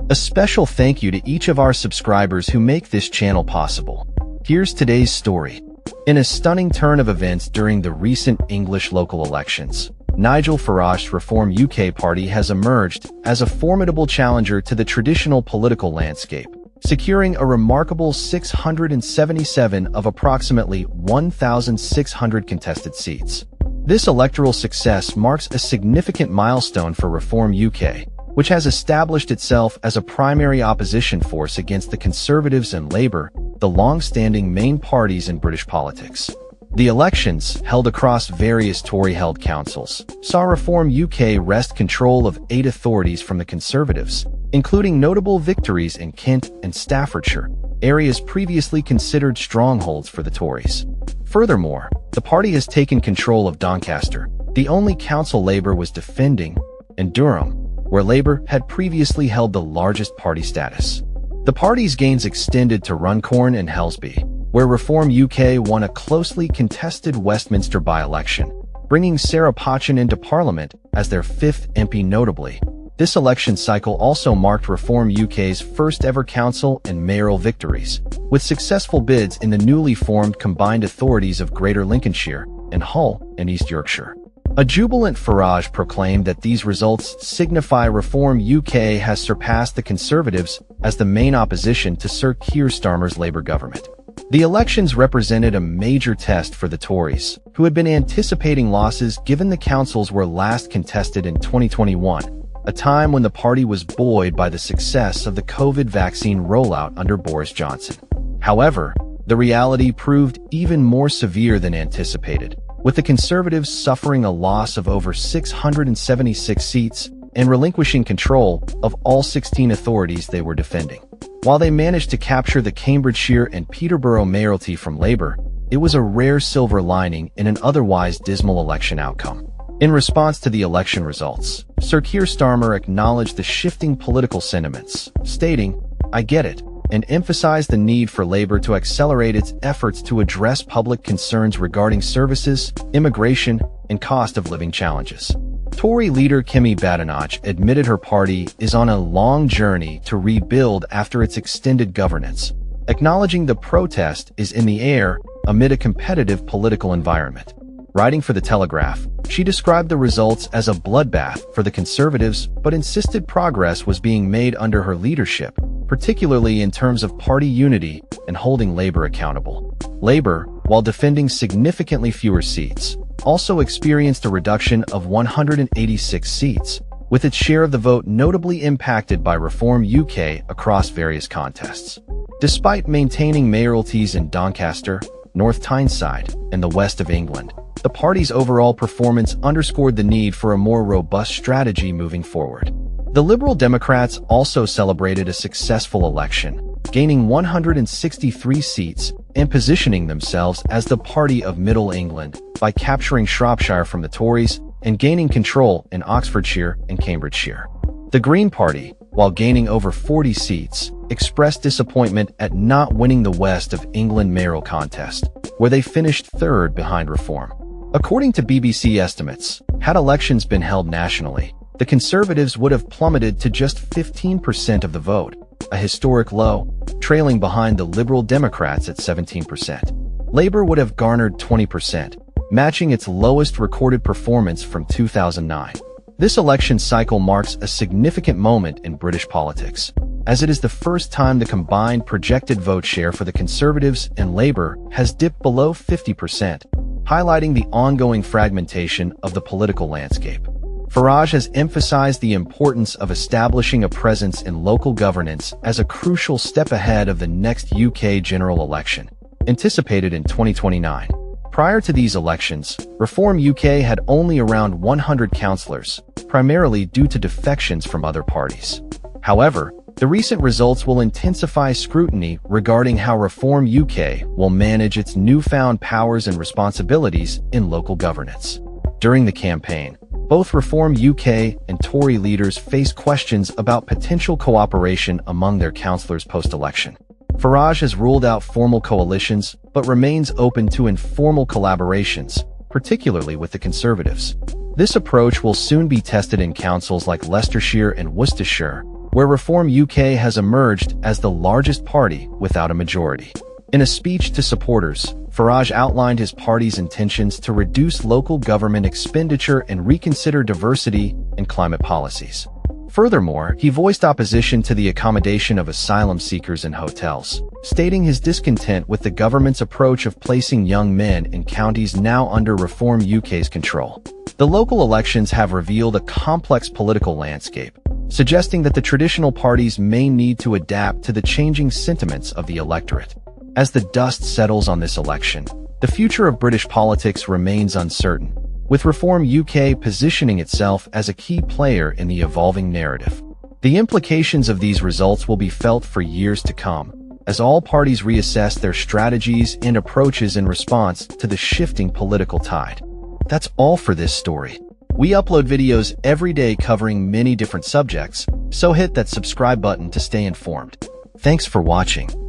A special thank you to each of our subscribers who make this channel possible. Here's today's story. In a stunning turn of events during the recent English local elections, Nigel Farage Reform UK party has emerged as a formidable challenger to the traditional political landscape, securing a remarkable 677 of approximately 1,600 contested seats. This electoral success marks a significant milestone for Reform UK, which has established itself as a primary opposition force against the Conservatives and Labour, the long-standing main parties in British politics. The elections, held across various Tory-held councils, saw Reform UK wrest control of 8 authorities from the Conservatives, including notable victories in Kent and Staffordshire, areas previously considered strongholds for the Tories. Furthermore, the party has taken control of Doncaster, the only council Labour was defending, and Durham, where Labour had previously held the largest party status. The party's gains extended to Runcorn and Helsby, where Reform UK won a closely contested Westminster by-election, bringing Sarah Pachin into Parliament as their 5th MP notably. This election cycle also marked Reform UK's first-ever council and mayoral victories, with successful bids in the newly formed combined authorities of Greater Lincolnshire and Hull and East Yorkshire. A jubilant Farage proclaimed that these results signify Reform UK has surpassed the Conservatives as the main opposition to Sir Keir Starmer's Labour government. The elections represented a major test for the Tories, who had been anticipating losses given the councils were last contested in 2021, a time when the party was buoyed by the success of the COVID vaccine rollout under Boris Johnson. However, the reality proved even more severe than anticipated, with the Conservatives suffering a loss of over 676 seats and relinquishing control of all 16 authorities they were defending. While they managed to capture the Cambridgeshire and Peterborough mayoralty from Labour, it was a rare silver lining in an otherwise dismal election outcome. In response to the election results, Sir Keir Starmer acknowledged the shifting political sentiments, stating, "I get it," and emphasized the need for Labour to accelerate its efforts to address public concerns regarding services, immigration, and cost of living challenges. Tory leader Kemi Badenoch admitted her party is on a long journey to rebuild after its extended governance, acknowledging the protest is in the air amid a competitive political environment. Writing for The Telegraph, she described the results as a bloodbath for the Conservatives but insisted progress was being made under her leadership, particularly in terms of party unity and holding Labour accountable. Labour, while defending significantly fewer seats, also experienced a reduction of 186 seats, with its share of the vote notably impacted by Reform UK across various contests. Despite maintaining mayoralties in Doncaster, North Tyneside, and the west of England, the party's overall performance underscored the need for a more robust strategy moving forward. The Liberal Democrats also celebrated a successful election, gaining 163 seats and positioning themselves as the party of Middle England by capturing Shropshire from the Tories and gaining control in Oxfordshire and Cambridgeshire. The Green Party, while gaining over 40 seats, expressed disappointment at not winning the West of England mayoral contest, where they finished 3rd behind Reform. According to BBC estimates, had elections been held nationally, the Conservatives would have plummeted to just 15% of the vote, a historic low, trailing behind the Liberal Democrats at 17%. Labour would have garnered 20%, matching its lowest recorded performance from 2009. This election cycle marks a significant moment in British politics, as it is the first time the combined projected vote share for the Conservatives and Labour has dipped below 50%, highlighting the ongoing fragmentation of the political landscape. Farage has emphasized the importance of establishing a presence in local governance as a crucial step ahead of the next UK general election, anticipated in 2029. Prior to these elections, Reform UK had only around 100 councillors, primarily due to defections from other parties. However, the recent results will intensify scrutiny regarding how Reform UK will manage its newfound powers and responsibilities in local governance. During the campaign, both Reform UK and Tory leaders face questions about potential cooperation among their councillors post-election. Farage has ruled out formal coalitions, but remains open to informal collaborations, particularly with the Conservatives. This approach will soon be tested in councils like Leicestershire and Worcestershire, where Reform UK has emerged as the largest party without a majority. In a speech to supporters, Farage outlined his party's intentions to reduce local government expenditure and reconsider diversity and climate policies. Furthermore, he voiced opposition to the accommodation of asylum seekers in hotels, stating his discontent with the government's approach of placing young men in counties now under Reform UK's control. The local elections have revealed a complex political landscape, suggesting that the traditional parties may need to adapt to the changing sentiments of the electorate. As the dust settles on this election, the future of British politics remains uncertain, with Reform UK positioning itself as a key player in the evolving narrative. The implications of these results will be felt for years to come, as all parties reassess their strategies and approaches in response to the shifting political tide. That's all for this story. We upload videos every day covering many different subjects, so hit that subscribe button to stay informed. Thanks for watching.